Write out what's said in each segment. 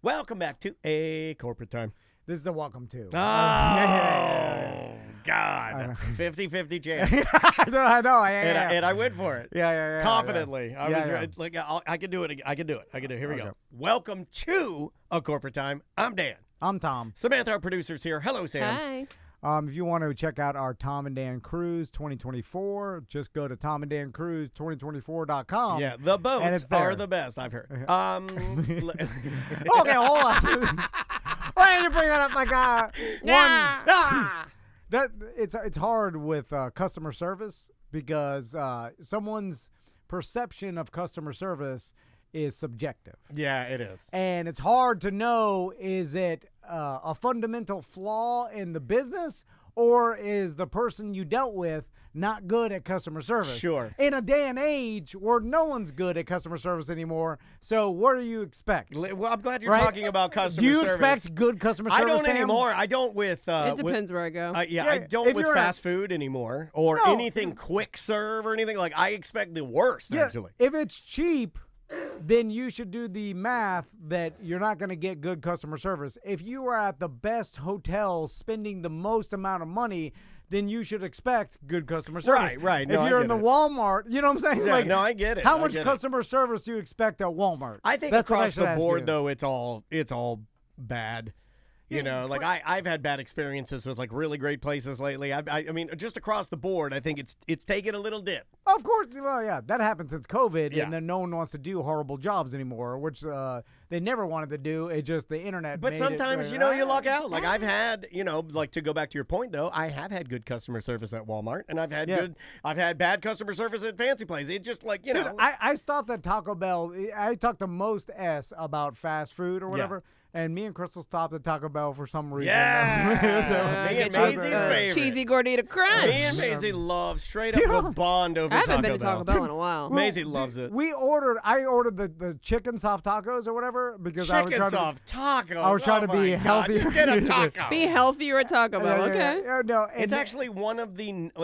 Welcome back to A Corporate Time. This is a welcome to. Oh, God. 50-50 chance. I know. And I went for it. Yeah. Confidently. Yeah. I can do it. I can do it. Here we go. Welcome to A Corporate Time. I'm Dan. I'm Tom. Samantha, our producer's here. Hello, Sam. Hi. If you want to check out our Tom and Dan Cruise 2024, just go to tomanddancruise2024.com. Yeah, the boats are the best, I've heard. Okay, hold on. Why did you bring that up like it's hard with customer service because someone's perception of customer service is subjective. Yeah, it is. And it's hard to know, is it a fundamental flaw in the business, or is the person you dealt with not good at customer service? Sure. In a day and age where no one's good at customer service anymore, so what do you expect? Well, I'm glad you're talking about customer service. Do you expect good customer service, I don't Sam? anymore. I don't with... it depends where I go. I don't with fast food anymore or anything quick serve or anything. Like, I expect the worst, actually. If it's cheap, then you should do the math that you're not going to get good customer service. If you are at the best hotel spending the most amount of money, then you should expect good customer service. Right. No, if you're in the Walmart, you know what I'm saying? Yeah, no, I get it. How much customer service do you expect at Walmart? I think that's across the board, though, it's all bad. You know, like I've had bad experiences with like really great places lately. I mean, just across the board, I think it's taken a little dip. Of course, well, yeah, that happened since COVID, Yeah. and then no one wants to do horrible jobs anymore, which they never wanted to do. It's just the internet. But made sometimes, it, you know, you luck out. Like I've had, you know, like to go back to your point though, I have had good customer service at Walmart, and I've had bad customer service at fancy places. It's just like, you know, dude, I stopped at Taco Bell. I talked to most S about fast food or whatever. Yeah. And me and Crystal stopped at Taco Bell for some reason. Yeah. Me and Maisie's favorite. Cheesy gordita crunch. Me and Maisie love straight up a bond over Taco Bell. I haven't been to Taco Bell in a while. Maisie loves it. I ordered the chicken soft tacos or whatever because I was trying tacos. I was trying to be healthier. Get a taco. Be healthier at Taco Bell, okay? No, it's actually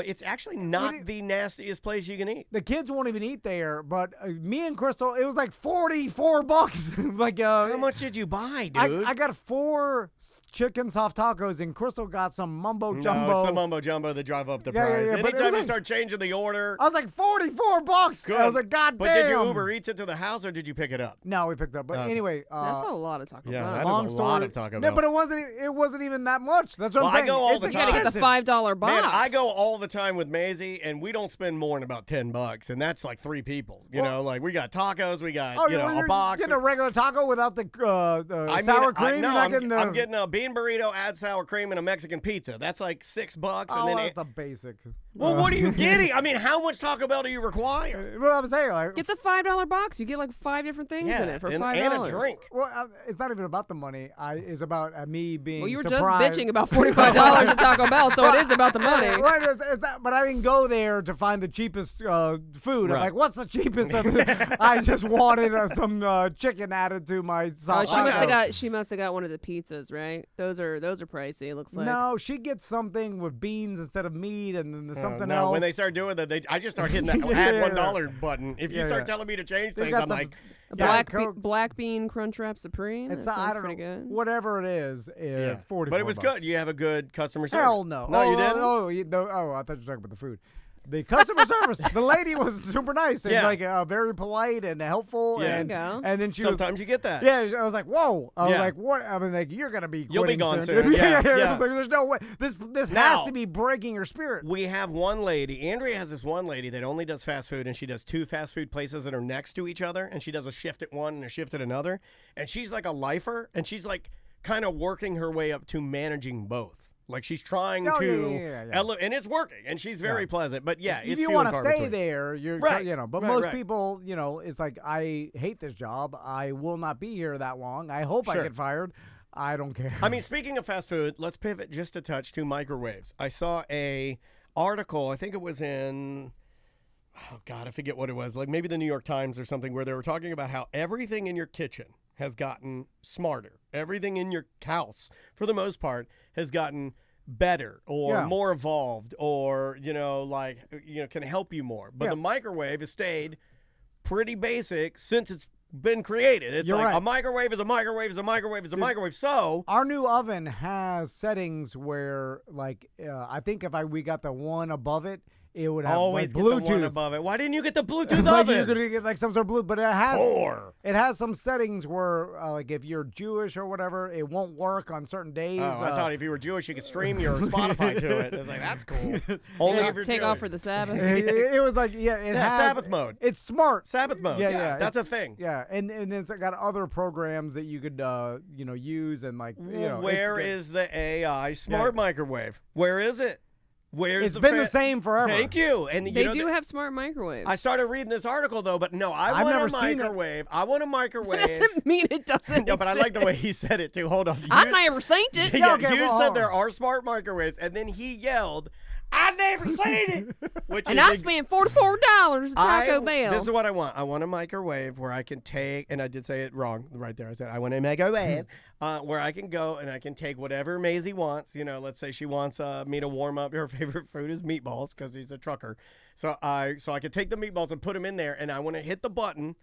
it's actually not the nastiest place you can eat. The kids won't even eat there, but me and Crystal, it was like $44. Like how much did you buy, dude? I got 4 chicken soft tacos, and Crystal got some mumbo jumbo. No, it's the mumbo jumbo that drive up the price. Yeah, Anytime you start changing the order. I was like, $44. Good. I was like, God damn. But did you Uber Eats it to the house, or did you pick it up? No, we picked it up. But anyway. That's a lot of Taco Bell. Yeah, that is a lot of Taco Bell. No, but it wasn't even that much. That's what I'm saying. I go all the time. You gotta get the $5 box. Man, I go all the time with Maisie, and we don't spend more than about $10, and that's like 3 people. You know, like we got tacos, we got a box. Getting a regular taco without the sour cream. I'm getting a bean burrito, add sour cream, and a Mexican pizza. That's like $6, and then that's a basic. Well, what are you getting? I mean, how much Taco Bell do you require? Well, I'm saying, like, get the $5 box. You get like 5 different things in it for $5. And a drink. Well, it's not even about the money. It's about me being. Well, you were surprised. just bitching about $45 at Taco Bell, so it is about the money. Right, but I didn't go there to find the cheapest food. Right. I'm like, what's the cheapest? I just wanted some chicken added to my sauce. She must have got one of the pizzas, right? Those are pricey. It looks like. No, she gets something with beans instead of meat, and then there's something else. When they start doing that, I just start hitting that add $1 button. If you start telling me to change things, I'm like. Black bean Crunchwrap Supreme. That sounds pretty good. Whatever it is, $44. But it was good. You have a good customer service. Hell no. No, you didn't? Oh, I thought you were talking about the food. The customer service, the lady was super nice and like very polite and helpful. Yeah. And, there you go. And then sometimes you get that. Yeah, I was like, whoa. I was like, what? I mean, like, you're gonna be. You'll be gone soon. soon. Yeah. I was like, there's no way. This has to be breaking your spirit. We have one lady. Andrea has this one lady that only does fast food, and she does 2 fast food places that are next to each other, and she does a shift at one and a shift at another, and she's like a lifer, and she's like kind of working her way up to managing both. Like she's trying to elevate, and it's working, and she's very pleasant. But if you want to stay there, you're right. But most people, it's like, I hate this job. I will not be here that long. I hope I get fired. I don't care. I mean, speaking of fast food, let's pivot just a touch to microwaves. I saw a article. I think it was in. Oh God, I forget what it was. Like maybe the New York Times or something, where they were talking about how everything in your kitchen has gotten smarter. Everything in your house, for the most part, has gotten better or more evolved or, can help you more. But the microwave has stayed pretty basic since its been created. It's You're like right. a microwave is a microwave is a microwave is a microwave. So Our new oven has settings where, like, I think if we got the one above it, it would have always like get the Bluetooth. one above it. Why didn't you get the Bluetooth Like oven? you're gonna get like some sort of Bluetooth, but Or it has some settings where, like, if you're Jewish or whatever, it won't work on certain days. I thought if you were Jewish, you could stream your Spotify to it. It's like, that's cool. Only if you're Take Jewish. off for the Sabbath. it was like, it has Sabbath mode. It's smart. Sabbath mode. Yeah. That's a thing. Yeah, and it's got other programs that you could use and like Where is the AI smart microwave? Where is it? Where's It's been the same forever. Thank you. And They do have smart microwaves. I started reading this article though, but no, I I've want never a seen it. microwave. I want a That microwave. doesn't mean it doesn't. No, but I like the way he said it too. Hold on. I've never seen it. Yeah, okay, you well, said hold there on. are smart microwaves, and then he yelled, "I never seen it." Which And is I spent $44 at Taco Bell. This is what I want. I want a microwave where I can take, and I did say it wrong right there. I said I want a microwave where I can go and I can take whatever Maisie wants. Let's say she wants me to warm up. Her favorite food is meatballs because he's a trucker. So I can take the meatballs and put them in there, and I want to hit the button.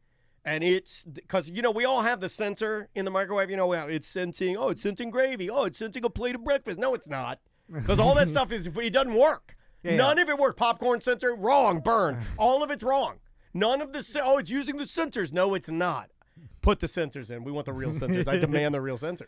And it's because, we all have the sensor in the microwave. It's sensing, it's sensing gravy. Oh, it's sensing a plate of breakfast. No, it's not. Because all that stuff it doesn't work. None of it works. Popcorn sensor, wrong, burn. All of it's wrong. None of the, it's using the sensors. No, it's not. Put the sensors in. We want the real sensors. I demand the real sensors.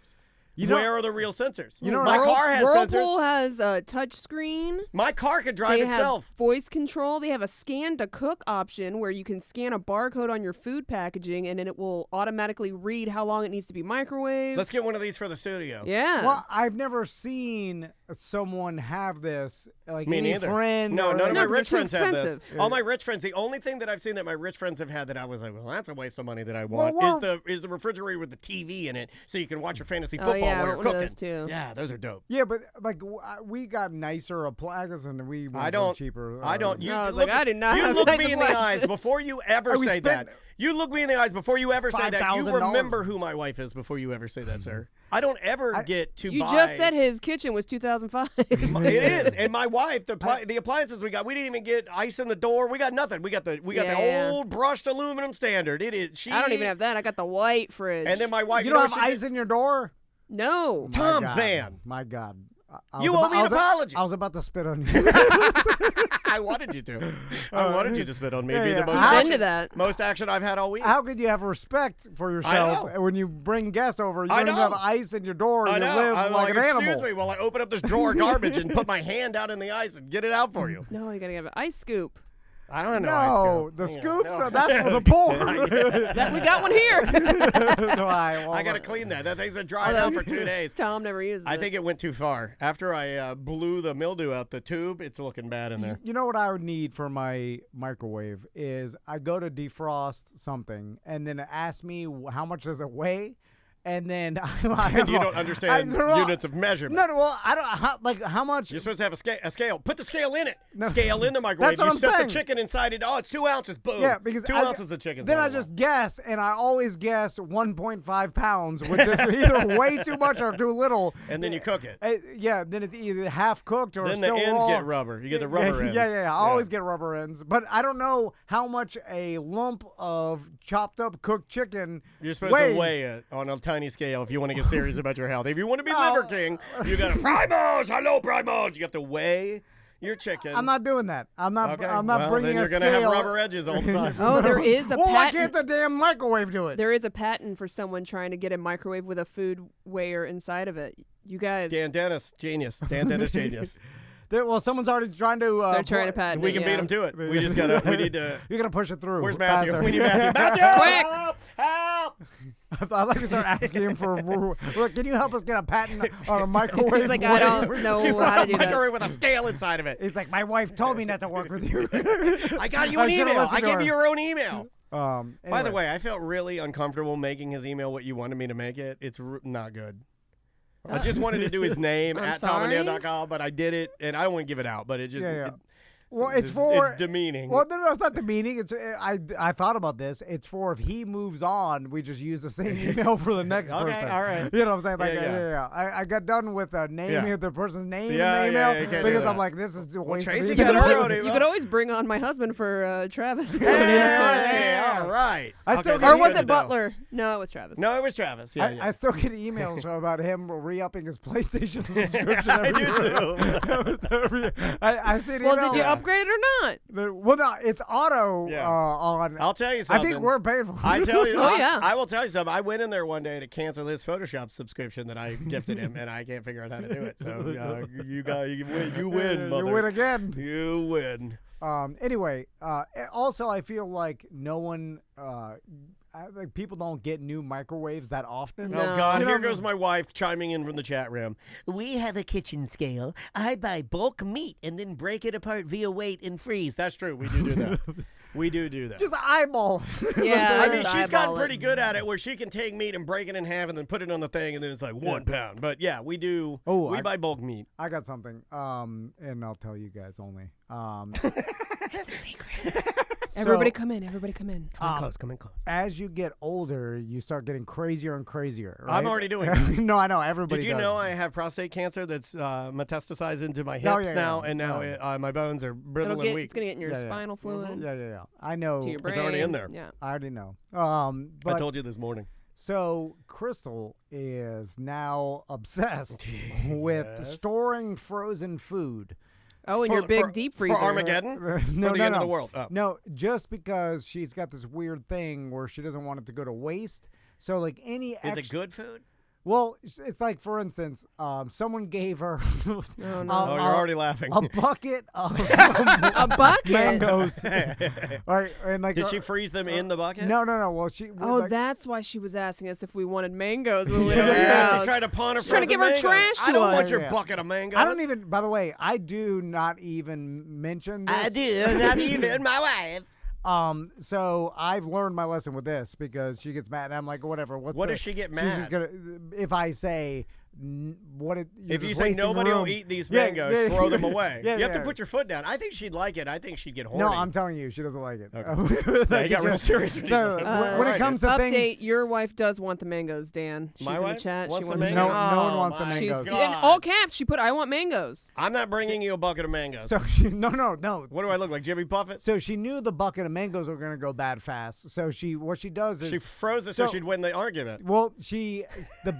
Where are the real sensors? My car has Whirlpool sensors. has a touch screen. My car can drive They itself. have voice control. They have a scan to cook option where you can scan a barcode on your food packaging and then it will automatically read how long it needs to be microwaved. Let's get one of these for the studio. Yeah. Well, I've never seen someone have this. Like Me any neither. friend. No, or none of my No, 'cause rich they're too friends have this. expensive. All my rich friends, the only thing that I've seen that my rich friends have had that I was like, well, that's a waste of money that I want is the refrigerator with the TV in it so you can watch your fantasy football yeah, I while you're want one cooking. of those too. Yeah, those are dope. Yeah, but like we got nicer appliances and we went cheaper. I don't. No, I was like, I do not You have look nice me in the eyes appliances. before you ever we say spent that. You look me in the eyes before you ever say that. You $5,000. remember who my wife is before you ever say that, sir. I don't ever get to You buy. just said his kitchen was 2005. It is, and my wife, the appliances we got, we didn't even get ice in the door. We got nothing. We got the Yeah. old brushed aluminum standard. It is. I don't even have that. I got the white fridge. And then my wife. You know don't what have she ice did? in your door? No. Tom My God. Van. My God. You owe me an apology. I was about to spit on you. I wanted you to. I wanted you to spit on me. Yeah, Be yeah. the most I'm action, into that. most action I've had all week. How could you have respect for yourself know. when you bring guests over? You I don't even know. have ice in your door. I You know. live I'm like an excuse animal. me while I open up this drawer of garbage and put my hand out in the ice and get it out for you. No, you gotta have an ice scoop. I don't know. No, the Yeah, scoops no. are that's for the poor. We got one here. No, I got to clean that. That thing's been drying out for 2 days. Tom never uses it. I think it went too far. After I blew the mildew out the tube, it's looking bad in there. You know what I would need for my microwave is I go to defrost something and then it asks me how much does it weigh, and then And you don't understand units of measurement. No, well, I don't how much. You're supposed to have a scale. Put the scale in it. Scale in the microwave. That's what you I'm set saying. the chicken inside it. Oh, it's 2 ounces. Boom. Yeah, because 2 ounces of chicken. Then I just guess, and I always guess 1.5 pounds, which is either way too much or too little. And then you cook it. Yeah, then it's either half cooked or Then the still ends raw. get rubber. You get the rubber ends. Yeah. I always get rubber ends, but I don't know how much a lump of chopped up cooked chicken You're supposed weighs. to weigh it on a tiny scale if you want to get serious about your health. If you want to be Liver King, you got to Primos. Hello, Primos. You have to weigh your chicken. I'm not doing that. I'm not. Okay. I'm not well, bringing then a you're scale. gonna have rubber edges all the time. Oh, there is a Well, why can't patent. the damn microwave do it? There is a patent for someone trying to get a microwave with a food weigher inside of it. You guys. Dan Dennis, genius. Dan Dennis, genius. Well, someone's already trying to. They're trying to patent We it, can beat yeah. him to it. We just gotta. We need to. You're gonna push it through. Where's Matthew? faster. We need Matthew. Matthew! Quick! Help! I'd like to start asking him for. Look, can you help us get a patent on a microwave? He's like, I don't know how to do that. Microwave with a scale inside of it. He's like, my wife told me not to work with you. I got you I an should've email. listened I to gave her. you your own email. By the Anyway. way, I felt really uncomfortable making his email what you wanted me to make it. It's not good. I just wanted to do his name I'm at sorry? tomandale.com, but I did it, and I don't want to give it out, but it just. Yeah. Well, it's for demeaning. Well, no, it's not demeaning. It's I thought about this. It's for if he moves on, we just use the same email for the next person. Okay, all right. You know what I'm saying? Like, Yeah. I got done with naming the person's name Yeah, in the yeah, email you can't because do I'm that. like, this is a waste of Tracy email. got You could always bring on my husband for Travis. Hey, all right. I still Okay, get Or that's was good to it know. Butler? No, it was Travis. No, it was Travis. Yeah, I still get emails about him re-upping his PlayStation subscription I every do year. I see the Well, email. did you upgrade it or not? Well, no, it's auto Yeah. on. I'll tell you I something. think we're paying for it. I tell you, Oh, yeah. I will tell you something. I went in there one day to cancel his Photoshop subscription that I gifted him, and I can't figure out how to do it. So you win, You mother. win again. You win. Anyway, also I feel like no one, like people don't get new microwaves that often. No. Oh God! You know- Here goes my wife chiming in from the chat room. We have a kitchen scale. I buy bulk meat and then break it apart via weight and freeze. That's true. We do that. We do that. Just eyeball. Yeah. I mean, Just she's gotten eyeball pretty it. good at it where she can take meat and break it in half and then put it on the thing and then it's like 1 pound. But yeah, we do. Oh, we I- buy bulk meat. I got something, and I'll tell you guys only. It's a secret. Everybody come in. Everybody come in. Come in close. As you get older, you start getting crazier and crazier. Right? I'm already doing that. No, I know. Everybody Did you does. know I have prostate cancer that's metastasized into my hips Oh, yeah, now, yeah. and now Yeah. my bones are brittle It'll and get, weak. it's going to get in your Yeah, yeah. spinal fluid. Yeah. I know. To your brain. It's already in there. Yeah. I already know. I But told you this morning. so Crystal is now obsessed with Yes. storing frozen food. Oh, and your big deep freezer. For Armageddon? No, For the no, end no. of the world. Oh. No, just because she's got this weird thing where she doesn't want it to go to waste. So like any Is extra, it good food? Well, it's like, for instance, someone gave her Oh, no. Oh, you're already laughing. a bucket of A bucket. mangoes. Right, and like Did she freeze them in the bucket? No. Well, she. Oh, like, that's why she was asking us if we wanted mangoes when we went over Yeah, your Yeah, house. she's trying to pawn her She's trying to frozen give her mangoes. trash I to don't want us. your Yeah. bucket of mangoes. I don't even. By the way, I do not even mention this. do, not even my wife. So I've learned my lesson with this because she gets mad, and I'm like, whatever. What does she get She's mad? just gonna. If I say, you're If you just say wasting nobody room. will eat these Yeah, mangoes, yeah, throw them away. Yeah, you have to yeah. put your foot down. I think she'd like it. I think she'd get horny. No, I'm telling you, she doesn't like it. Okay. Yeah, you got real serious with No, you. when Alright, it comes to Update, things, your wife does want the mangoes, Dan. She's My in wife the chat. wants She the wants mangoes? No one wants the my mangoes. in God. all caps, she put, I want mangoes. I'm not bringing you a bucket of mangoes. so she, no. What do I look like, Jimmy Buffett? So she knew the bucket of mangoes were gonna go bad fast. So what she does is She froze it so So- she'd win the argument. well, the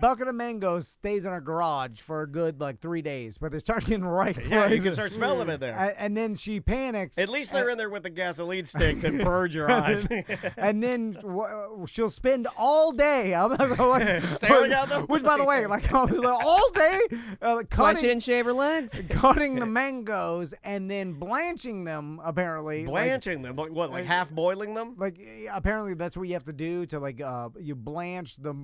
bucket of mangoes stays in her garage for a good like 3 days, but they start getting ripe. Yeah, right? you can start smelling it there. And then she panics. At least they're in there with the gasoline stick that purge your eyes. And then she'll spend all day. I'm like, Staring at them? Which, by the way, like all day, Why she cutting, didn't shave her legs? cutting the mangoes and then blanching them. Apparently, Blanching them. What, like half boiling them? Like apparently that's what you have to do to like you blanch the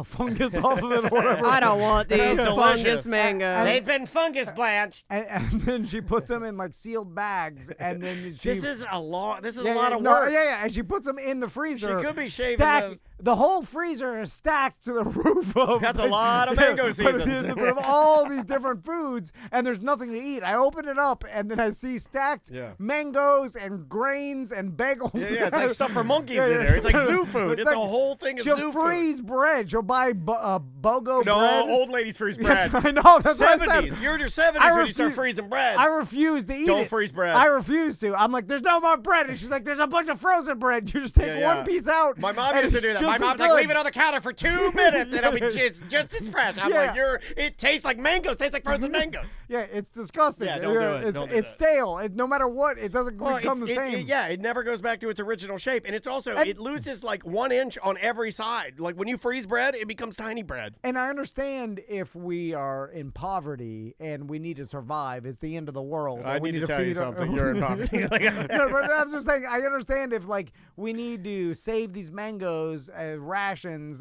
fungus off of it or whatever. I don't want these Sounds fungus delicious. mangoes. They've been fungus blanched. And then she puts them in like sealed bags, and then she. This is a lot. This is yeah, a lot yeah, of no, work. Yeah, and she puts them in the freezer. She could be shaving stacked, the whole freezer is stacked to the roof of. That's a lot of mango seasons. Of all these different foods, and there's nothing to eat. I open it up, and then I see stacked mangoes and grains and bagels. Yeah, it's like stuff for monkeys Yeah, in yeah. there. It's like zoo food. It's like- a whole thing of She'll zoo freeze bread. She'll buy BOGO food. No, bread. old ladies freeze bread. I know. That's what I said. 70s. You're in your 70s I when you start refu- freezing bread. I refuse to eat Don't it. freeze bread. I refuse to. I'm like, there's no more bread. And she's like, there's a bunch of frozen bread. You just take Yeah, one piece out. My mom and used to it's do that. just My as mom's like, good. leave it on the counter for 2 minutes, and it'll be just as fresh. I'm Yeah. like, it tastes like mangoes. Tastes like frozen mangoes. Yeah, it's disgusting. Yeah, don't do it. It's, Don't do it's that. stale. No matter what, it doesn't become the same. It never goes back to its original shape, and it's also it loses like 1 inch on every side. Like when you freeze bread, it becomes tiny bread. And I understand if we are in poverty and we need to survive, it's the end of the world. I and we need to tell you feed our- something. You're in poverty. No, but I'm just saying, I understand if like we need to save these mangoes as rations,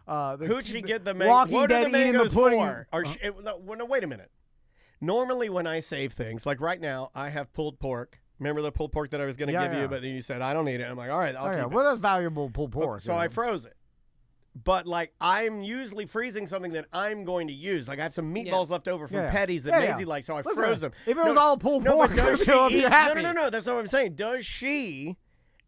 Who'd she get the Walking What Dead are the eating mangoes the pudding. for? No, wait a minute. Normally, when I save things, like right now, I have pulled pork. Remember the pulled pork that I was going to give Yeah. you, but then you said I don't need it. I'm like, all right, I'll keep it. Well, that's valuable pulled pork. So I froze it. but like I'm usually freezing something that I'm going to use. Like I have some meatballs left over from Yeah. Petty's that Yeah, Maisie yeah. likes, so I Listen, froze them. If it was all pulled no, pork, but does she I'd be eat? happy. No. That's not what I'm saying. Does she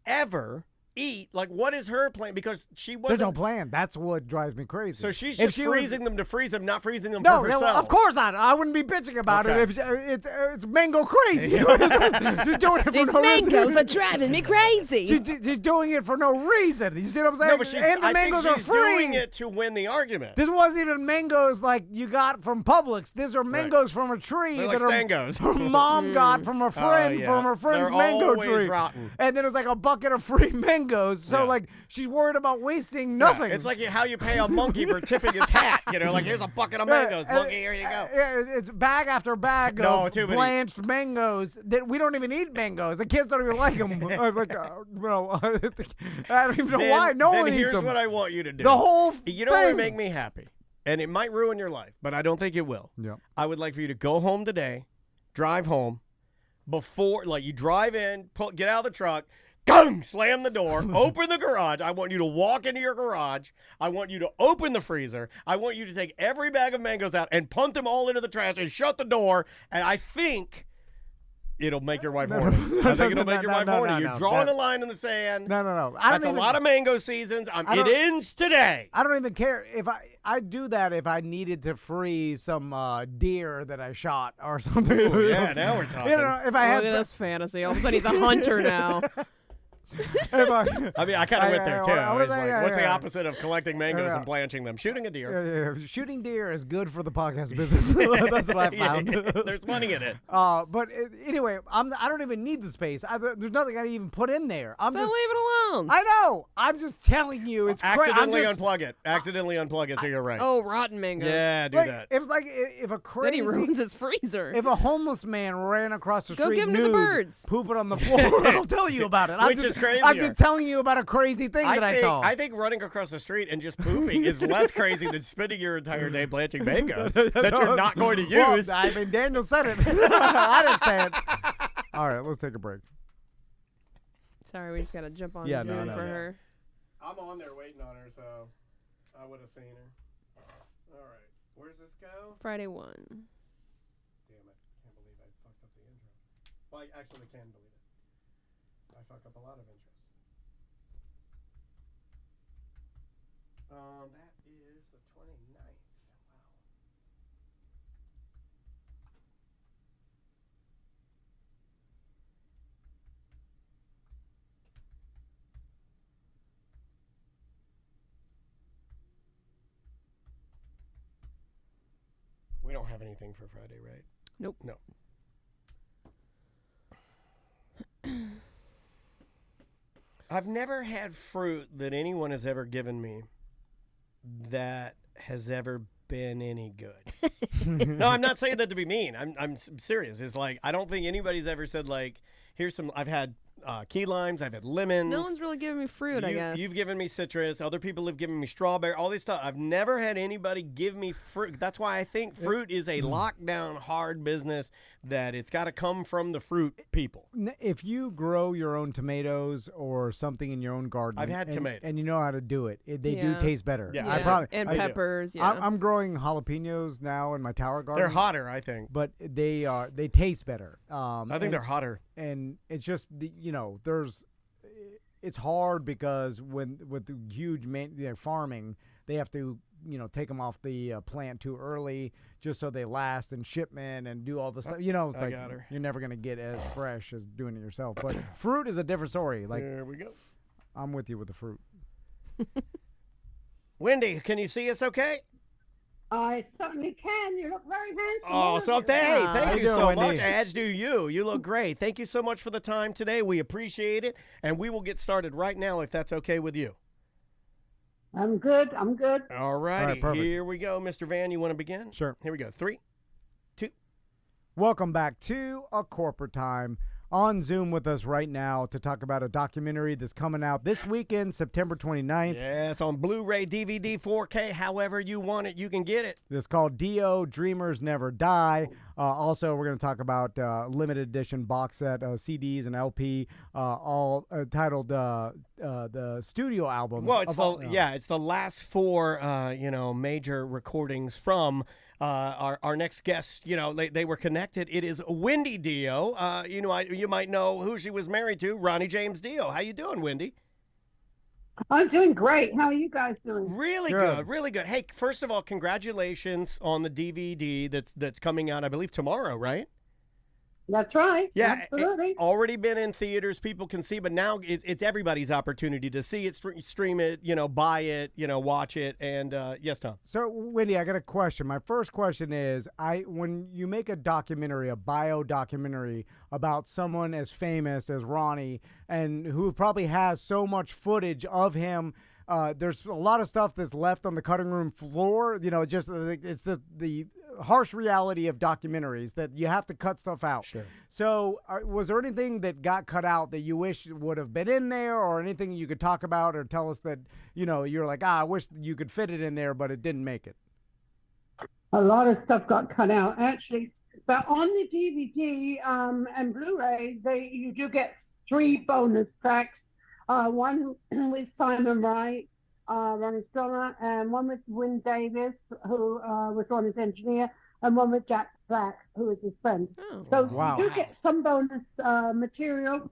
ever eat? Like, what is her plan? Because she wasn't. There's no plan. That's what drives me crazy. So she's If just she was- freezing them to freeze them, not freezing them No, for no, herself. of course not. I wouldn't be bitching about Okay. it if it's mango crazy. She's doing it for These no mangoes reason. are driving me crazy. She's doing it for no reason. You see what I'm saying? No, but and the I mangoes think are she's free. doing it to win the argument. This wasn't even mangoes like you got from Publix. These are mangoes from a tree They're like that stangos. her mom got from a friend yeah. from her friend's They're mango always tree. rotten. And then it's like a bucket of free mangoes. So Yeah. like she's worried about wasting nothing. Yeah, it's like how you pay a monkey for tipping his hat. You know, like here's a bucket of mangoes. Monkey, here you go. Yeah, it's bag after bag of too many. blanched mangoes that we don't even eat mangoes. The kids don't even like them. I'm like, bro, I don't even know why. No then one eats here's them. what I want you to do. The whole You know what would thing. make me happy? And it might ruin your life, but I don't think it will. Yeah. I would like for you to go home today, drive home, before, like you drive in, get out of the truck, gung, slam the door, open the garage. I want you to walk into your garage. I want you to open the freezer. I want you to take every bag of mangoes out and punt them all into the trash and shut the door. And I think it'll make your wife horny. I think it'll make your wife horny. You're drawing a line in the sand. No. That's a lot of mango seasons. It ends today. I don't even care if I'd do that if I needed to freeze some deer that I shot or something. Ooh, yeah, now we're talking. You know, if I Look had at some, this fantasy. All of a sudden, he's a hunter now. if I, I mean, I kind of went there too. It's like, what's the yeah. opposite of collecting mangoes Yeah. and blanching them? Shooting a deer. shooting deer is good for the podcast business. That's what I found. There's money in it. But anyway, I don't even need the space. There's nothing I even put in there. I'm So just. leave it alone. I know. I'm just telling you. It's crazy. Accidentally unplug it. Accidentally unplug it so you're right. Oh, rotten mangoes. Yeah, do Like, that. it's like if a Then crazy. he ruins his freezer. If a homeless man ran across the Go street give him to the nude, birds. pooping on the floor, I'll tell you about it. Which is crazier. I'm just telling you about a crazy thing that I saw. I think running across the street and just pooping is less crazy than spending your entire day blanching mangoes that you're not going to use. Well, I mean, Daniel said it. I didn't say it. All right, let's take a break. Sorry, we just got to jump on Yeah, Zoom no, for no. her. I'm on there waiting on her, so I would have seen her. All right. Where's this go? Friday 1. Damn it. Can't believe I fucked up the intro. Well, I actually can believe it. I fuck up a lot of intros. That is the 29th. Wow. We don't have anything for Friday, right? Nope. No. I've never had fruit that anyone has ever given me that has ever been any good. No, I'm not saying that to be mean. I'm serious. It's like I don't think anybody's ever said like, here's some. I've had key limes. I've had lemons. No one's really giving me fruit, I guess. You've given me citrus. Other people have given me strawberry. All this stuff. I've never had anybody give me fruit. That's why I think fruit is a lockdown hard business. That it's got to come from the fruit people. If you grow your own tomatoes or something in your own garden, I've had tomatoes. and you know how to do it, they do Yeah. taste better. Yeah, I probably. and I do. peppers, yeah. I'm growing jalapenos now in my tower garden. They're hotter, I think. but they taste better. I think they're hotter. and it's just it's hard because with the huge farming, they have to take them off the plant too early just so they last in shipment and do all the stuff. It's I like got her. you're never gonna get as fresh as doing it yourself. But fruit is a different story. Like There we go. I'm with you with the fruit. Wendy, can you see us okay? I certainly can. You look very handsome. Oh, all so of you. hey, How thank you you doing, so Wendy? much. As do you. You look great. Thank you so much for the time today. We appreciate it. And we will get started right now if that's okay with you. I'm good. I'm good. All righty. perfect. Here we go. Mr. Van, you want to begin? Sure. Here we go. 3, 2. Welcome back to A Corporate Time. On Zoom with us right now to talk about a documentary that's coming out this weekend, September 29th. Yes, on Blu-ray, DVD, 4K, however you want it, you can get it. It's called Dio, Dreamers Never Die. Also, we're going to talk about limited edition box set CDs and LP, all titled the studio albums. Well, it's the last four major recordings from our next guest. They were connected. It is Wendy Dio. You might know who she was married to, Ronnie James Dio. How you doing, Wendy? I'm doing great. How are you guys doing? Really good, really good. Hey, first of all, congratulations on the DVD that's coming out, I believe, tomorrow, right? That's right. Yeah, absolutely. Already been in theaters, people can see, but now it's everybody's opportunity to see it, stream it, buy it, watch it, and yes, Tom. So, Wendy, I got a question. My first question is, when you make a documentary, a bio documentary about someone as famous as Ronnie, and who probably has so much footage of him, there's a lot of stuff that's left on the cutting room floor. It's the harsh reality of documentaries that you have to cut stuff out. Sure. So was there anything that got cut out that you wish would have been in there, or anything you could talk about or tell us that, you're like, I wish you could fit it in there, but it didn't make it? A lot of stuff got cut out, actually. But on the DVD and Blu-ray, you do get 3 bonus tracks. One with Simon Wright, Ronnie's drummer, and one with Wynn Davis, who was Ronnie's engineer, and one with Jack Black, who was his friend. Oh. So Wow. you do get some bonus material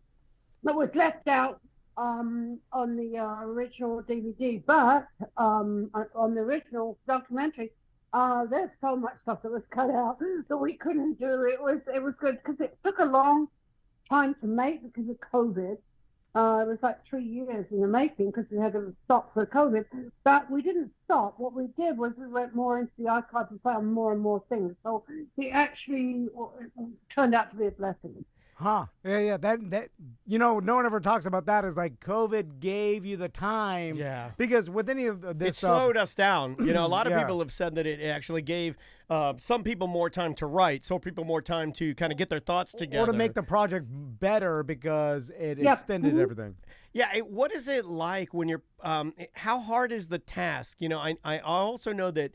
that was left out on the original DVD, but on the original documentary, there's so much stuff that was cut out that we couldn't do. It was good because it took a long time to make because of COVID. It was like 3 years in the making because we had to stop for COVID. But we didn't stop. What we did was we went more into the archive and found more and more things. So it actually turned out to be a blessing. Huh. Yeah. That no one ever talks about that as like COVID gave you the time. Yeah. Because with any of this It stuff, slowed us down. A lot of Yeah. people have said that it actually gave some people more time to write, some people more time to kind of get their thoughts together. or to make the project better because it Yep. extended Mhm. everything. Yeah, what is it like when you're? How hard is the task? I also know that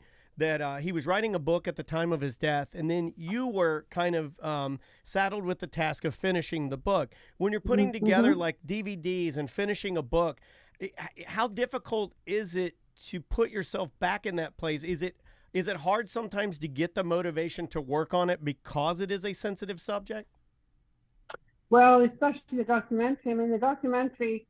he was writing a book at the time of his death, and then you were kind of saddled with the task of finishing the book. When you're putting together like DVDs and finishing a book, how difficult is it to put yourself back in that place? Is it hard sometimes to get the motivation to work on it because it is a sensitive subject? Well, especially the documentary. I mean, the documentary,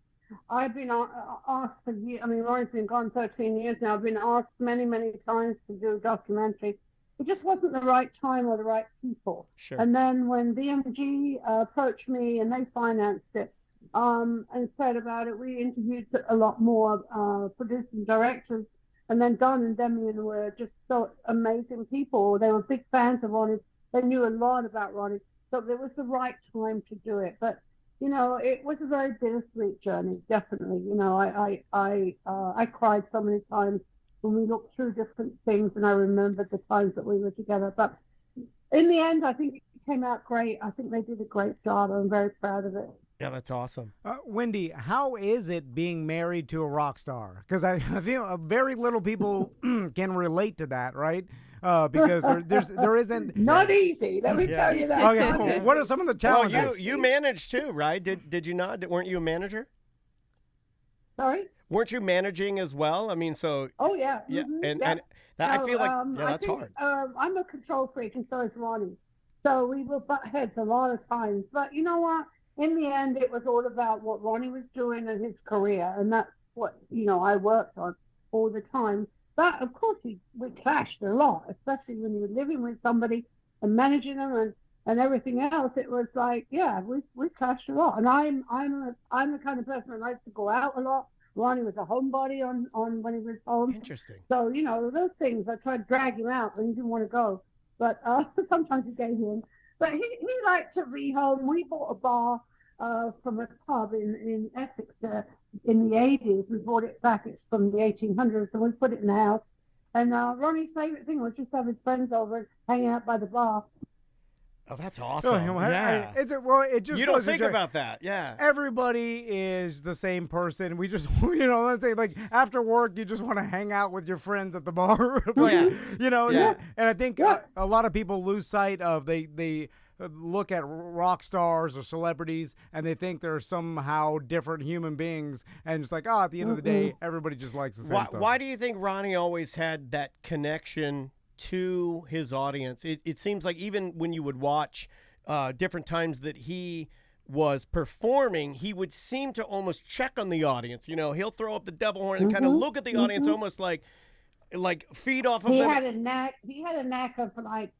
I've been asked for years. I mean, Ronnie's been gone 13 years now. I've been asked many, many times to do a documentary. It just wasn't the right time or the right people. Sure. And then when BMG approached me and they financed it and said about it, we interviewed a lot more producers and directors. And then Don and Demian were just so amazing people. They were big fans of Ronnie's. They knew a lot about Ronnie. So it was the right time to do it. But it was a very bittersweet journey, definitely. I cried so many times when we looked through different things, and I remembered the times that we were together. But in the end, I think it came out great. I think they did a great job. I'm very proud of it. Yeah, that's awesome. Wendy, how is it being married to a rock star? Because I feel very little people can relate to that, right? Because there isn't Not easy, let me tell you that. Okay, what are some of the Well, challenges? you managed too, right? Did you not? Weren't you a manager? Sorry? Weren't you managing as well? I mean, so Oh, yeah. yeah, Mhm, and yeah. and that, I feel like that's think, hard. I'm a control freak, and so is Ronnie. So we will butt heads a lot of times. But you know what? In the end, it was all about what Ronnie was doing in his career, and that's what I worked on all the time. But of course, we clashed a lot, especially when you were living with somebody and managing them and everything else. It was like, yeah, we clashed a lot. And I'm the kind of person that likes to go out a lot. Ronnie was a homebody on when he was home. Interesting. So, those things, I tried to drag him out when he didn't want to go. But sometimes he gave in. But he liked to be home. We bought a bar from a pub in Essex in the 80s. We bought it back. It's from the 1800s, and we put it in the house. And Ronnie's favorite thing was just have his friends over and hang out by the bar. Oh, that's awesome. Yeah. It just You don't goes to think show- about that. Yeah. Everybody is the same person. We just, let's say, like, after work, you just want to hang out with your friends at the bar. Yeah. And I think a lot of people lose sight of, they look at rock stars or celebrities and they think they're somehow different human beings. And it's like, at the end of the day, everybody just likes the same stuff. Why do you think Ronnie always had that connection to his audience? It seems like even when you would watch different times that he was performing, he would seem to almost check on the audience. He'll throw up the devil horn and kind of look at the audience almost like feed off of them. He had a knack of, like,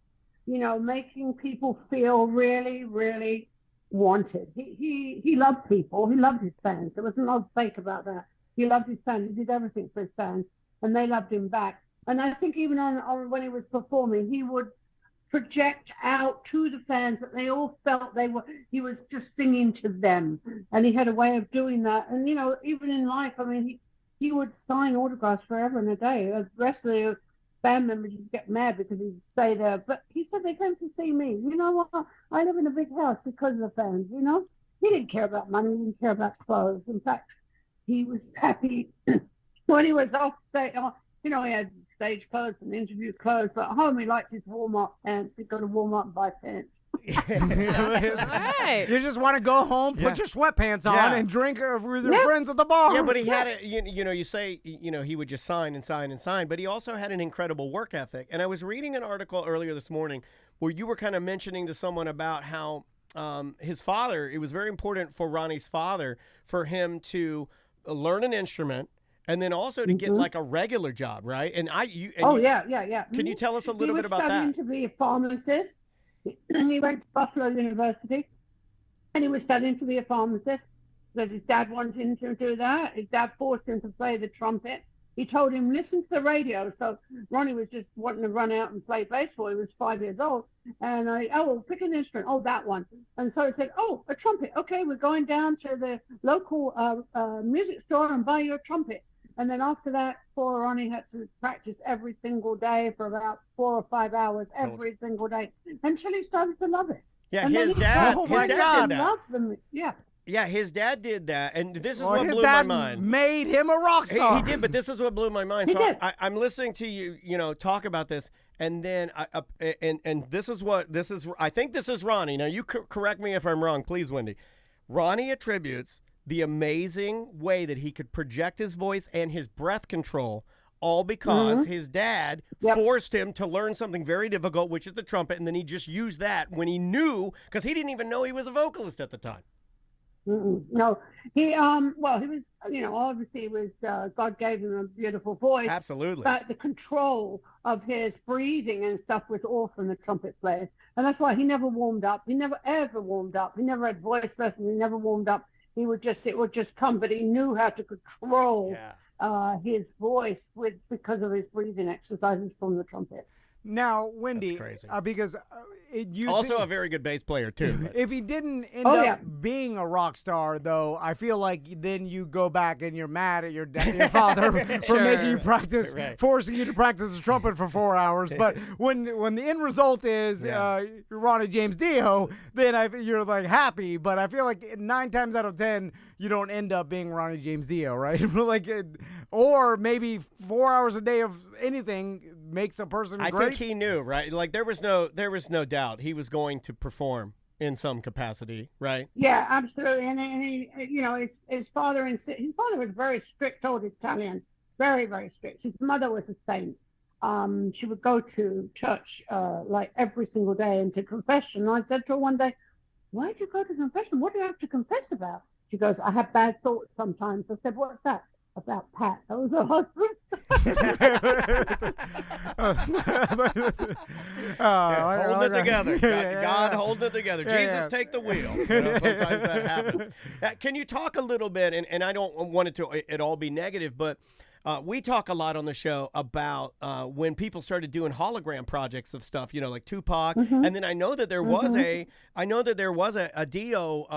making people feel really, really wanted. He loved people. He loved his fans. There was no fake about that. He loved his fans. He did everything for his fans, and they loved him back. And I think even on when he was performing, he would project out to the fans that they all felt he was just singing to them. And he had a way of doing that. And, even in life, I mean, he would sign autographs forever and a day. The rest of the band members would get mad because he'd stay there. But he said they came to see me. You know what? I live in a big house because of the fans, He didn't care about money. He didn't care about clothes. In fact, he was happy when he was off stage. He had stage clothes and interview clothes, but at home he liked his warm-up pants. He'd go to warm up and buy pants. Right. You just want to go home, put your sweatpants on, and drink with your friends at the bar. Yeah, but he had it. You say he would just sign and sign and sign, but he also had an incredible work ethic. And I was reading an article earlier this morning where you were kind of mentioning to someone about how his father. It was very important for Ronnie's father for him to learn an instrument. And then also to get like a regular job, right? Yeah. Can you tell us a little bit about that? He was studying to be a pharmacist. He went to Buffalo University, and he was studying to be a pharmacist because his dad wanted him to do that. His dad forced him to play the trumpet. He told him, listen to the radio. So Ronnie was just wanting to run out and play baseball. He was 5 years old. And pick an instrument. Oh, that one. And so he said, a trumpet. Okay, we're going down to the local music store and buy you a trumpet. And then after that, poor Ronnie had to practice every single day for about 4 or 5 hours every single day until he started to love it. Yeah, and his dad. Oh my God! Yeah, his dad did that, and this is what blew my mind. Made him a rock star. He did, but this is what blew my mind. I'm listening to you, talk about this, and then this is. I think this is Ronnie. Now you correct me if I'm wrong, please, Wendy. Ronnie attributes the amazing way that he could project his voice and his breath control, all because his dad forced him to learn something very difficult, which is the trumpet, and then he just used that when he knew, because he didn't even know he was a vocalist at the time. No, he was, obviously it was God gave him a beautiful voice. Absolutely. But the control of his breathing and stuff was all from the trumpet player, and that's why he never warmed up. He never ever warmed up. He never had voice lessons. He never warmed up. It would just come, but he knew how to control his voice because of his breathing exercises from the trumpet. Now, Wendy, that's crazy. Because a very good bass player too. If he didn't end up being a rock star, though, I feel like then you go back and you're mad at your father for making you practice, forcing you to practice the trumpet for 4 hours. But when the end result is Ronnie James Dio, then you're like happy. But I feel like 9 times out of 10 you don't end up being Ronnie James Dio, right? Or maybe 4 hours a day of anything makes a person great. I think he knew, right? Like there was no doubt he was going to perform in some capacity, right? Yeah, absolutely. And he, his father was very strict old Italian, very, very strict. His mother was a saint. She would go to church like every single day and to confession. And I said to her one day, "Why do you go to confession? What do you have to confess about?" She goes, "I have bad thoughts sometimes." I said, "What's that?" "About Pat." That was her husband. Holding it together. God holding it together. Jesus, take the wheel. Sometimes that happens. Can you talk a little bit, and I don't want it to it all be negative, but we talk a lot on the show about when people started doing hologram projects of stuff, like Tupac, and then I know that there was a Dio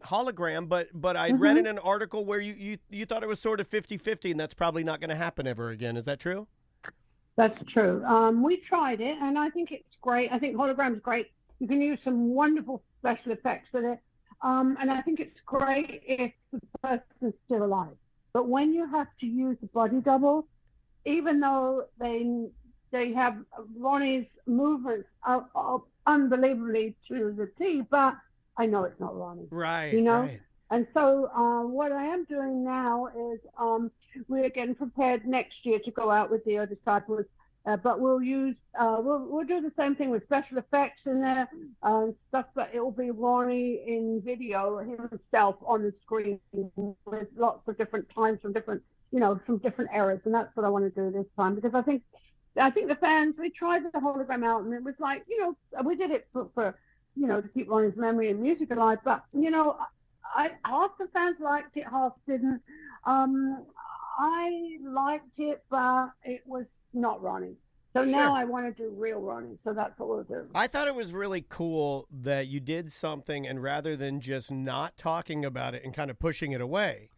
hologram, but I read in an article where you thought it was sort of 50-50, and that's probably not going to happen ever again. Is that true? That's true. We tried it, and I think it's great. I think hologram's great You can use some wonderful special effects with it. And I think it's great if the person's still alive. But when you have to use the body double, even though they have Ronnie's movements are unbelievably to the T, but I know it's not Ronnie. Right. You know? Right. And so what I am doing now is we're getting prepared next year to go out with the Disciples, but we'll use we'll do the same thing with special effects in there, stuff, but it will be Ronnie in video himself on the screen with lots of different times from different eras, and that's what I want to do this time, because I think the fans, we tried the hologram out and it was like, we did it for to keep Ronnie's memory and music alive, but half the fans liked it, half didn't. I liked it, but it was not Ronnie. So now I want to do real Ronnie. So that's what we'll do. I thought it was really cool that you did something, and rather than just not talking about it and kind of pushing it away,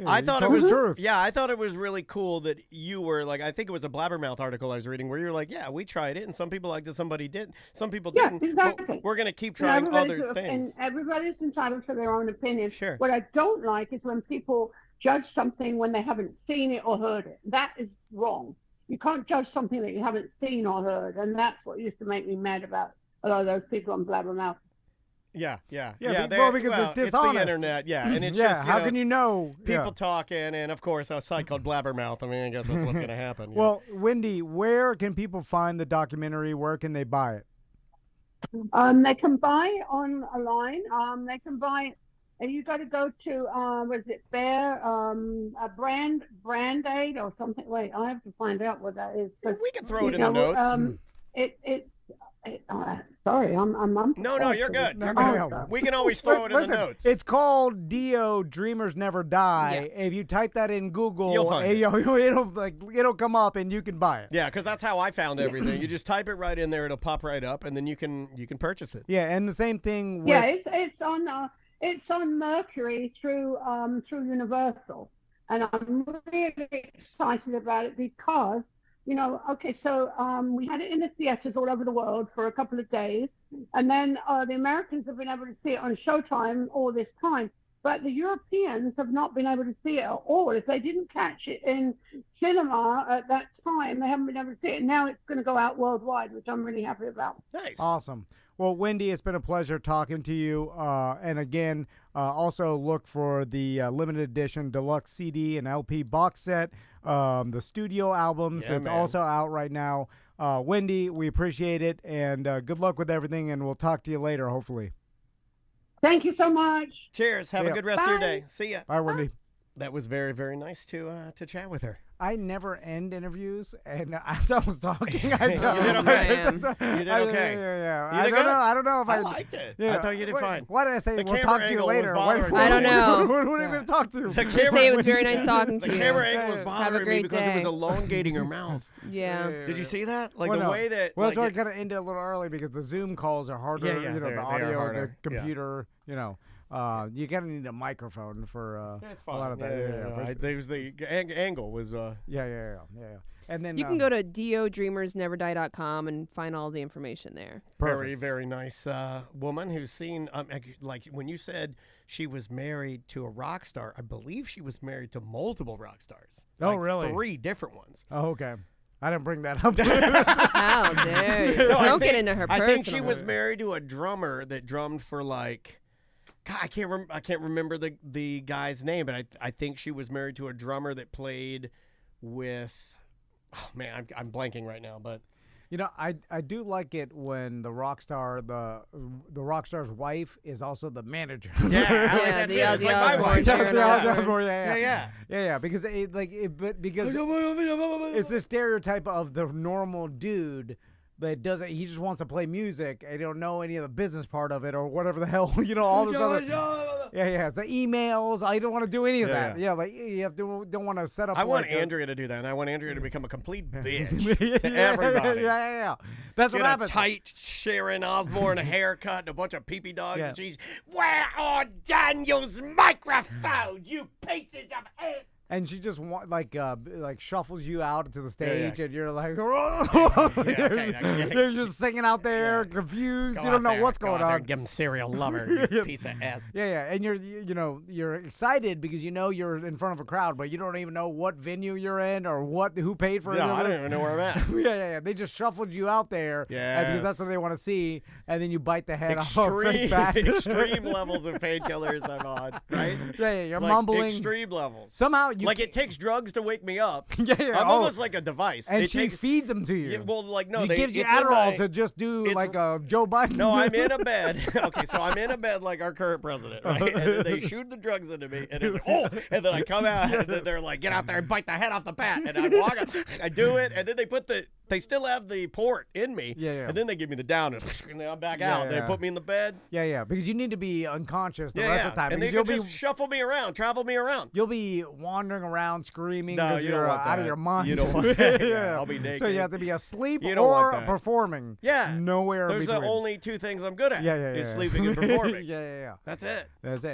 I thought it was I thought it was really cool that you were like, I think it was a Blabbermouth article I was reading where you're like, yeah, we tried it and some people liked it, somebody didn't, some people didn't. Exactly. We're gonna keep trying other things. And everybody's entitled to their own opinion. Sure. What I don't like is when people judge something when they haven't seen it or heard it. That is wrong. You can't judge something that you haven't seen or heard, and that's what used to make me mad about a lot of those people on Blabbermouth. Yeah. Well, because it's dishonest. It's the internet, and it's just how can you know? People talking, and of course a site called Blabbermouth. I mean, I guess that's what's going to happen. Well, Wendy, where can people find the documentary? Where can they buy it? They can buy online. They can buy. And you got to go to was it Bear Brand Aid or something? Wait, I have to find out what that is. We can throw it in the notes. Sorry, I'm No, you're good. No. We can always throw it in the notes. It's called Dio Dreamers Never Die. Yeah. If you type that in Google, you'll find it. It'll come up and you can buy it. Yeah, because that's how I found everything. You just type it right in there, it'll pop right up, and then you can purchase it. Yeah, and the same thing with it's on Mercury through Universal, and I'm really excited about it because we had it in the theaters all over the world for a couple of days, and then the Americans have been able to see it on Showtime all this time, but the Europeans have not been able to see it at all. If they didn't catch it in cinema at that time, they haven't been able to see it. Now it's going to go out worldwide, which I'm really happy about. Nice. Awesome. Well, Wendy, it's been a pleasure talking to you. And again, also look for the limited edition deluxe CD and LP box set, the studio albums. It's also out right now. Wendy, we appreciate it, and good luck with everything, and we'll talk to you later, hopefully. Thank you so much. Cheers. Have a good rest of your day. See ya. Bye, Wendy. That was very, very nice to chat with her. I never end interviews, and as I was talking, I You did okay. You did okay. Yeah. You did I don't know if I liked it. Yeah. I thought you did fine. Why did I say The we'll camera talk to you angle later? was bothering me. I don't know. What are we going to talk to? Just say it was very nice talking to The you. camera angle was bothering me great because it was day. elongating her mouth. Yeah. Did you see that? Like Well, the no. way that. Well, like that's why I kind of ended a little early because the Zoom calls are harder. Yeah, the they are audio, the harder. computer, you kind of need a microphone for It's a lot of that. The angle was. Yeah. And then You can go to diodreamersneverdie.com and find all the information there. Very, very nice woman who's seen, like when you said she was married to a rock star, I believe she was married to multiple rock stars. Oh, Like really? 3 different ones. Oh, okay. I didn't bring that up. How dare you? No, Don't get into her personal. I think she was married to a drummer that drummed for like, God, I can't remember the guy's name, but I think she was married to a drummer that played with. Oh man, I'm blanking right now, but I do like it when the rock star, the rock star's wife is also the manager. Yeah, the it's like my Ozzy wife. Osbourne, Yeah. Because it's the stereotype of the normal dude that doesn't. He just wants to play music and don't know any of the business part of it or whatever the hell. All this other. Yeah. The emails. I don't want to do any of that. Yeah, like you don't want to set up. I want Andrea to do that, and I want Andrea to become a complete bitch to Yeah, everybody. Yeah. That's what Get happens. a tight Sharon Osbourne haircut and a bunch of pee-pee dogs. Yeah. And she's, where are Daniel's microphones, you pieces of ass? And she just like shuffles you out to the stage, yeah. and you're like, you're just singing out there, confused. You don't know what's going on. Give him serial lover, you piece of S. Yeah, and you're excited because you know you're in front of a crowd, but you don't even know what venue you're in or who paid for it. No, I don't even know where I'm at. yeah. They just shuffled you out there, because that's what they want to see, and then you bite the head off a fake bat. Extreme levels of painkillers I'm on, right? Yeah, you're like mumbling. Extreme levels. Somehow it takes drugs to wake me up. I'm almost like a device. And she feeds them to you. Yeah, well, no, she gives you Adderall to just do like a Joe Biden. No, I'm in a bed. Okay, so I'm in a bed like our current president, right? And then they shoot the drugs into me, and it's like, and then I come out, and then they're like, get out there and bite the head off the bat, and I walk up, I do it, and then they still have the port in me, and then they give me the down, and then I'm back out. They put me in the bed. Yeah, because you need to be unconscious the rest of the time. And they just shuffle me around, travel me around. You'll be wandering around screaming because you're out of your mind. You don't want that. I'll be naked. So you have to be asleep or performing. Yeah. Nowhere There's between. the only two things I'm good at. Yeah. Sleeping and performing. Yeah. That's it.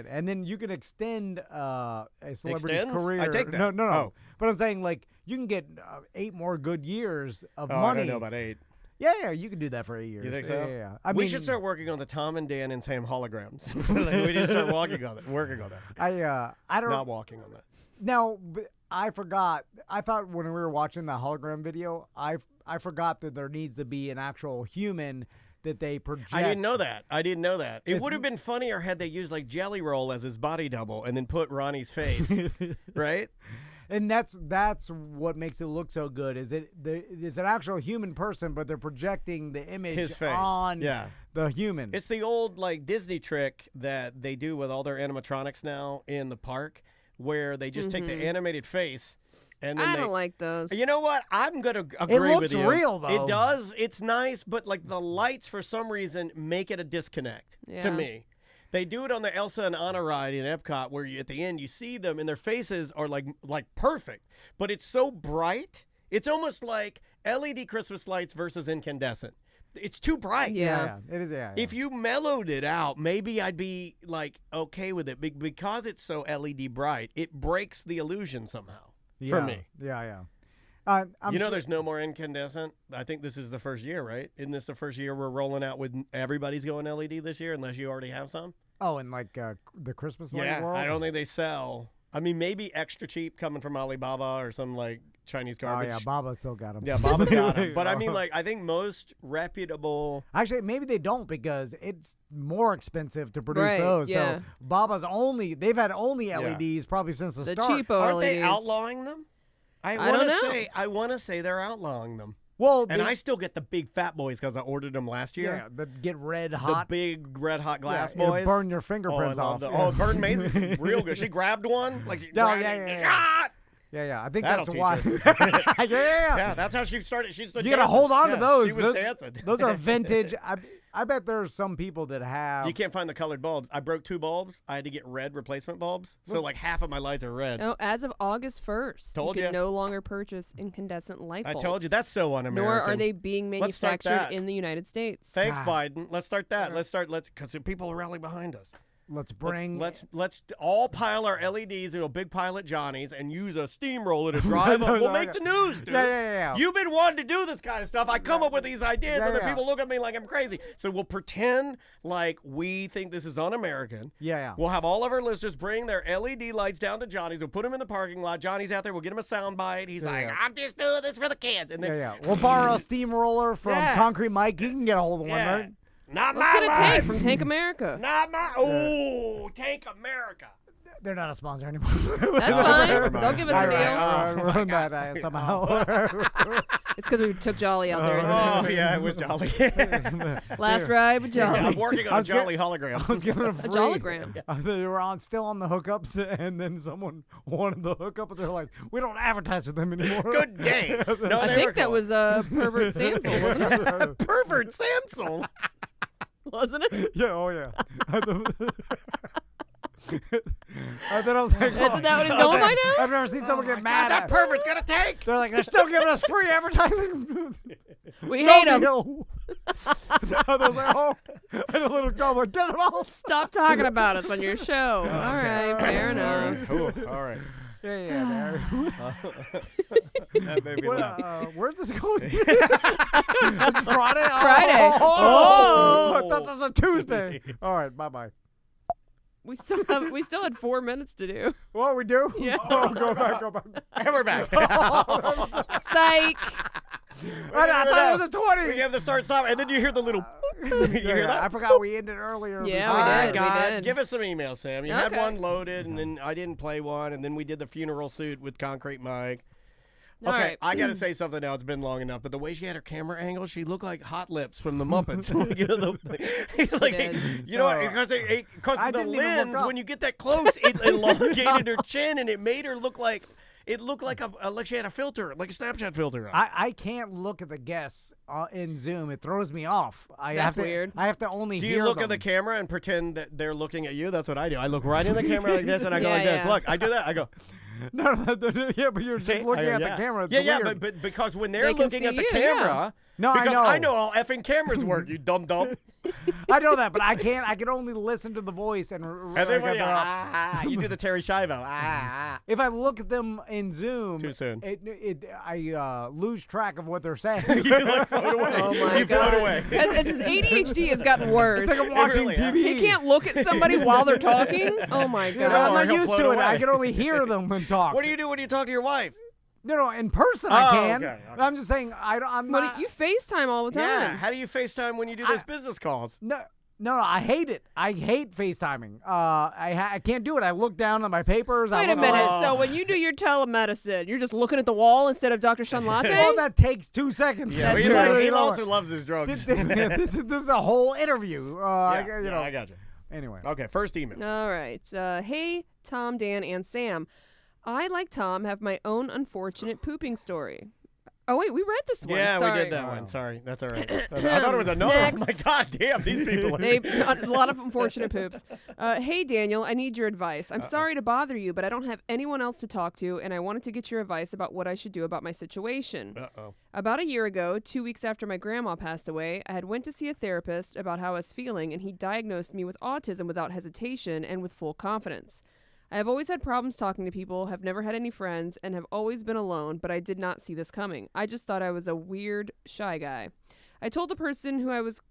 And then you can extend a celebrity's career. I take that. No. Oh. But I'm saying, like, you can get 8 more good years of money. I don't know about 8. Yeah, you can do that for 8 years. You think so? Yeah. We should start working on the Tom and Dan and Sam holograms. We need to start working on that. I don't. Not walking on that. Now, I forgot. I thought when we were watching the hologram video, I forgot that there needs to be an actual human that they project. I didn't know that. It would have been funnier had they used like Jelly Roll as his body double and then put Ronnie's face, right? And that's what makes it look so good. Is it's an actual human person, but they're projecting the image his face on the human. It's the old like Disney trick that they do with all their animatronics now in the park, where they just take the animated face. And then I don't like those. You know what? I'm going to agree with you. It looks real, though. It does. It's nice, but like the lights, for some reason, make it a disconnect to me. They do it on the Elsa and Anna ride in Epcot, where at the end you see them and their faces are like perfect, but it's so bright. It's almost like LED Christmas lights versus incandescent. It's too bright. Yeah, it is. Yeah. If you mellowed it out, maybe I'd be like okay with it, because it's so LED bright. It breaks the illusion somehow. For me. Yeah. There's no more incandescent. I think this is the first year, right? Isn't this the first year we're rolling out with everybody's going LED this year, unless you already have some? Oh, and like the Christmas light world? I don't think they sell. I mean, maybe extra cheap coming from Alibaba or some like Chinese garbage. Oh, yeah, Baba still got them. Yeah, Baba's got them. But I mean, like, I think most reputable... Actually, maybe they don't, because it's more expensive to produce those. Yeah. So Baba's they've had only LEDs probably since the start. Cheapo Aren't LEDs. they outlawing them? I want to say they're outlawing them. Well, I still get the big fat boys because I ordered them last year. Yeah, the get red hot. The big red hot glass it'll boys. burn your fingerprints off. Burn Maisie's real good. She grabbed one. Like she grabbed it. Yeah. I think That'll that's why. teach yeah. Yeah, that's how she started. She's You gotta hold on to those. She was dancing. Those are vintage. I bet there's some people that have. You can't find the colored bulbs. I broke 2 bulbs. I had to get red replacement bulbs. So like half of my lights are red. Oh, as of August 1st, Told you you. can no longer purchase incandescent light bulbs. I told you, that's so un-American. Nor are they being Let's start manufactured that. in the United States. Thanks, Biden. Let's start that. Because people are rallying behind us. Let's bring. Let's all pile our LEDs into a big pile at Johnny's and use a steamroller to drive them. We'll make the news, dude. Yeah. You've been wanting to do this kind of stuff. I come up with these ideas, and then people look at me like I'm crazy. So we'll pretend like we think this is un-American. Yeah. We'll have all of our listeners bring their LED lights down to Johnny's. We'll put them in the parking lot. Johnny's out there. We'll get him a sound bite. He's like, I'm just doing this for the kids. And then We'll borrow a steamroller from Concrete Mike. He can get a hold of one, right? Not Let's get a my tank life. from Tank America. Not my. Tank America. They're not a sponsor anymore. That's fine. They'll give us a deal. Run that somehow. It's because we took Jolly out there, isn't Oh, yeah, it was Jolly. it? Last ride with Jolly. I'm working on a Jolly hologram. I was giving a free. A Jollygram. They were still on the hookups, and then someone wanted the hookup, and they're like, "We don't advertise with them anymore." Good day. No, I think that was Pervert Samson, wasn't it? Pervert Samson. Wasn't it? Yeah. Oh yeah. And then I was like, Isn't that what he's going by now? I've never seen someone get mad that at pervert's got a tank. They're like, they're still giving us free advertising. We hate him. No. I was like, oh, and a little girl like, get it all. Stop talking about us on your show. All right, fair enough. Cool. All right. Yeah. That made me laugh. Where's this going? It's Friday. Friday. Oh, I thought this was a Tuesday. All right, bye. We still had 4 minutes to do. What we do? Yeah. Oh, go back. And we're back. Psych. I thought it was a 20. We have the start stop, and then you hear the little. You hear that? I forgot we ended earlier. Yeah, we did. God, did. give us some emails, Sam. You had Okay. one loaded, and then I didn't play one, and then we did the funeral suit with Concrete Mike. All Okay, right. I got to say something now. It's been long enough, but the way she had her camera angle, she looked like Hot Lips from the Muppets. You know, did. you know what? Because I of the didn't even look lens, up. when you get that close, it elongated her chin, and it made her look like it looked like like she had a filter, like a Snapchat filter. I can't look at the guests in Zoom. It throws me off. That's weird. I have to only Do hear you look them. at the camera and pretend that they're looking at you? That's what I do. I look right in the camera like this, and I go Yeah, like this. yeah. Look, I do that. I go. No, yeah, but you're just See? looking at yeah. the camera. It's Yeah, weird. but because when they're They can looking see at the you, yeah. camera, No, I because know. I know how effing cameras work, you dumb. I know that, but I can't. I can only listen to the voice and. And then when you do the Terry Schiavo. If I look at them in Zoom, Too soon. I lose track of what they're saying. You like float away. Oh my You God. float away. As his ADHD has gotten worse. It's like I'm watching really TV. He can't look at somebody while they're talking. Oh my You know, God. Or I'm not he'll used float to it. away. I can only hear them when talk. What do you do when you talk to your wife? No, in person I Oh, can. okay. I'm just saying I'm But not. you FaceTime all the time. Yeah. How do you FaceTime when you do those business calls? No, I hate it. I hate FaceTiming. I can't do it. I look down at my papers. Wait a minute. So when you do your telemedicine, you're just looking at the wall instead of Dr. Sean Latte? All that takes 2 seconds. Yeah, That's he, true. he also loves his drugs. This is a whole interview. I I got you. Anyway. Okay, first email. All right. Hey, Tom, Dan, and Sam. I, like Tom, have my own unfortunate pooping story. Oh, wait, we read this one. Yeah, Sorry. we did that one. Sorry, that's all right. I thought it was another one. Next. My God damn, these people are. A lot of unfortunate poops. Hey, Daniel, I need your advice. I'm sorry to bother you, but I don't have anyone else to talk to, and I wanted to get your advice about what I should do about my situation. Uh-oh. About a year ago, 2 weeks after my grandma passed away, I had went to see a therapist about how I was feeling, and he diagnosed me with autism without hesitation and with full confidence. I have always had problems talking to people, have never had any friends, and have always been alone, but I did not see this coming. I just thought I was a weird, shy guy. I told the person who I was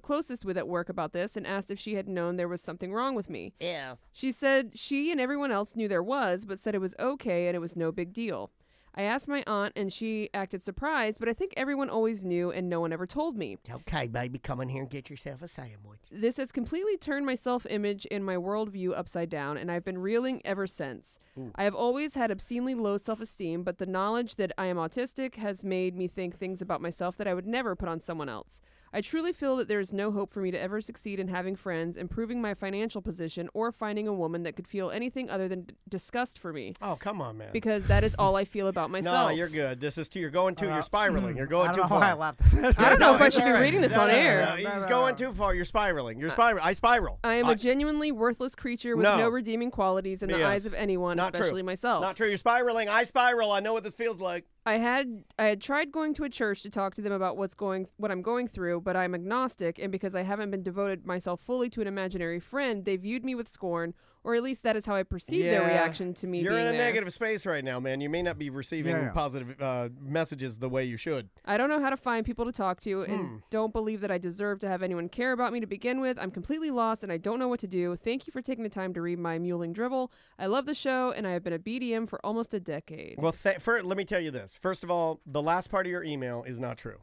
closest with at work about this and asked if she had known there was something wrong with me. Yeah. She said she and everyone else knew there was, but said it was okay and it was no big deal. I asked my aunt, and she acted surprised, but I think everyone always knew and no one ever told me. Okay, baby, come in here and get yourself a sandwich. This has completely turned my self-image and my worldview upside down, and I've been reeling ever since. I have always had obscenely low self-esteem, but the knowledge that I am autistic has made me think things about myself that I would never put on someone else. I truly feel that there is no hope for me to ever succeed in having friends, improving my financial position, or finding a woman that could feel anything other than disgust for me, Oh, come on, man. because that is all I feel about myself. No, you're good. You're going too. You're spiraling. You're going I too don't know why I far. laughed. I don't know if I it's should be all right. reading this on air. He's going too far. You're spiraling. I spiral. I am a genuinely worthless creature with No. no redeeming qualities in the BS. eyes of anyone, Not true. especially myself. Not true. You're spiraling. I spiral. I know what this feels like. I had tried going to a church to talk to them about what I'm going through, but I'm agnostic, and because I haven't been devoted myself fully to an imaginary friend, they viewed me with scorn, or at least that is how I perceive their reaction to me You're being in a there. negative space right now, man. You may not be receiving positive messages the way you should. I don't know how to find people to talk to, and don't believe that I deserve to have anyone care about me to begin with. I'm completely lost, and I don't know what to do. Thank you for taking the time to read my mewling drivel. I love the show, and I have been a BDM for almost a decade. Well, let me tell you this. First of all, the last part of your email is not true.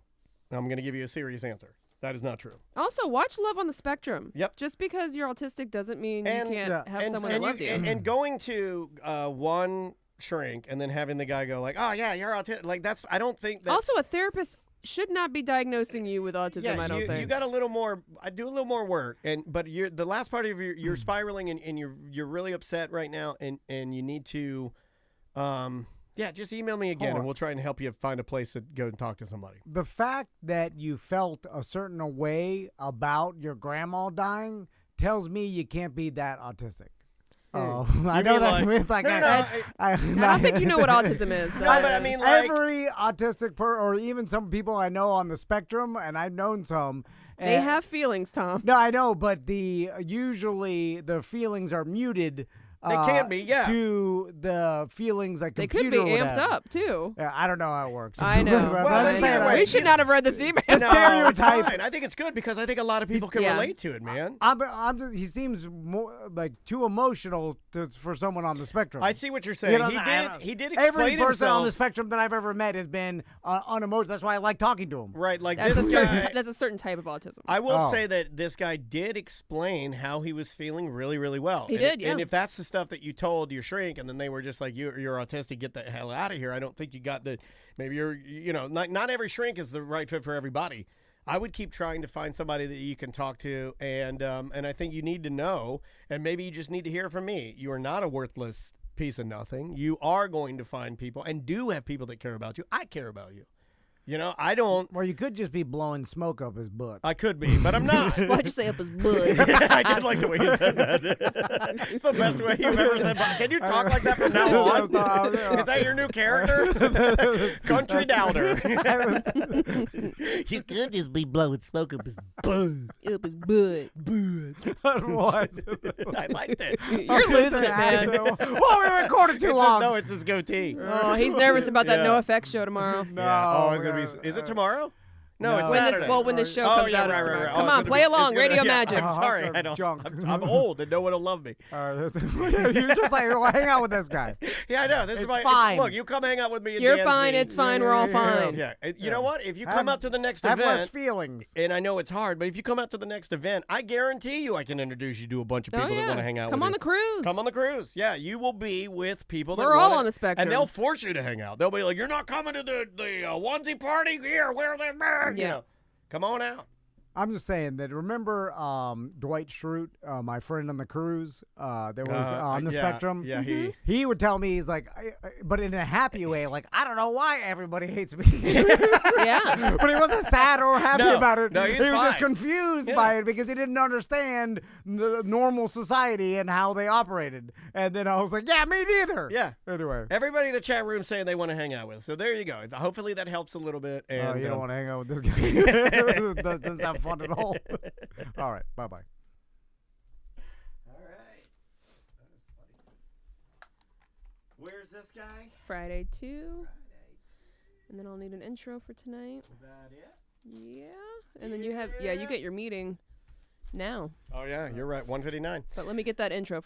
I'm going to give you a serious answer. That is not true. Also, watch Love on the Spectrum. Yep. Just because you're autistic doesn't mean you can't have someone that loves you. And going to one shrink and then having the guy go like, "Oh yeah, you're autistic." Like I don't think that's Also, a therapist should not be diagnosing you with autism. I don't think. You got a little more. I do a little more work, but the last part of you're spiraling and you're really upset right now, and you need to, just email me again, and we'll try and help you find a place to go and talk to somebody. The fact that you felt a certain way about your grandma dying tells me you can't be that autistic. Oh, I know that means like I don't think you know what autism is. So. No, but I mean, like, every autistic or even some people I know on the spectrum, and I've known some. They have feelings, Tom. No, I know, but usually the feelings are muted They can be, yeah. To the feelings like They computer could be would amped have. up too. Yeah, I don't know how it works. I know. But Well, I'm then just saying, either way, We should not have read this email. No, it's stereotype. fine. I think it's good because I think a lot of people can Yeah. relate to it, man. he seems more like too emotional for someone on the spectrum. I see what you're saying. You know, He did explain Every person himself. on the spectrum that I've ever met has been unemotional. That's why I like talking to him. Right, like That's a this certain. guy. That's a certain type of autism. I will Oh. say that this guy did explain how he was feeling really, really well. He And did, yeah. And if that's the stuff that you told your shrink, and then they were just like, "You're autistic, get the hell out of here," I don't think you got the. Maybe not every shrink is the right fit for everybody. I would keep trying to find somebody that you can talk to, and I think you need to know, and maybe you just need to hear from me. You are not a worthless piece of nothing. You are going to find people, and do have people that care about you. I care about you. I don't. Well, you could just be blowing smoke up his butt. I could be, but I'm not. Why'd you say up his butt? I did like the way you said that. It's the best way you've ever said. Can you talk like that from now on? Is that your new character? Country Downer. You could just be blowing smoke up his butt. Up his butt. I liked it. You're losing it, man. Well, we recorded too long. No, it's his goatee. Oh, he's nervous about that Yeah. No Effects show tomorrow. No. Yeah. Oh, it's gonna be. Is it tomorrow? No, it's No. Saturday. When the show Oh, comes yeah, out, right, it's right, tomorrow. right. Come Oh, on, it's play gonna be- along. it's gonna- Radio yeah, Magic. I'm sorry. Hunk I of don't. junk. I'm old and no one will love me. You're just like, well, hang out with this guy. Yeah, I know. This is It's my. fine. Look, you come hang out with me. in You're Dan's fine. meeting. It's fine. We're all fine. Yeah. You know what? If you Have- come out to the next Have less event, feelings. and I know it's hard, but if you come out to the next event, I guarantee you I can introduce you to a bunch of Oh, people that yeah. want to hang out Come with on you. the cruise. Come on the cruise. Yeah, you will be with people that We're all wanna- on the spectrum. And they'll force you to hang out. They'll be like, "You're not coming to the onesie party here. Where they bag?" Yeah. Come on out. I'm just saying that. Remember Dwight Schrute, my friend on the cruise that was on the yeah, spectrum? Yeah, He would tell me, he's like, but in a happy way, like, I don't know why everybody hates me. Yeah. But he wasn't sad or happy No, about it. no, he he's was just fine. confused Yeah. by it because he didn't understand the normal society and how they operated. And then I was like, yeah, me neither. Yeah. Anyway. Everybody in the chat room saying they want to hang out with. So there you go. Hopefully that helps a little bit. And You don't want to hang out with this guy. That doesn't sound fun at all. All right. Bye-bye. All right. That is funny. Where's this guy? Friday 2. And then I'll need an intro for tonight. Is that it? Yeah. And then you get your meeting now. Oh yeah, you're right. 159. But let me get that intro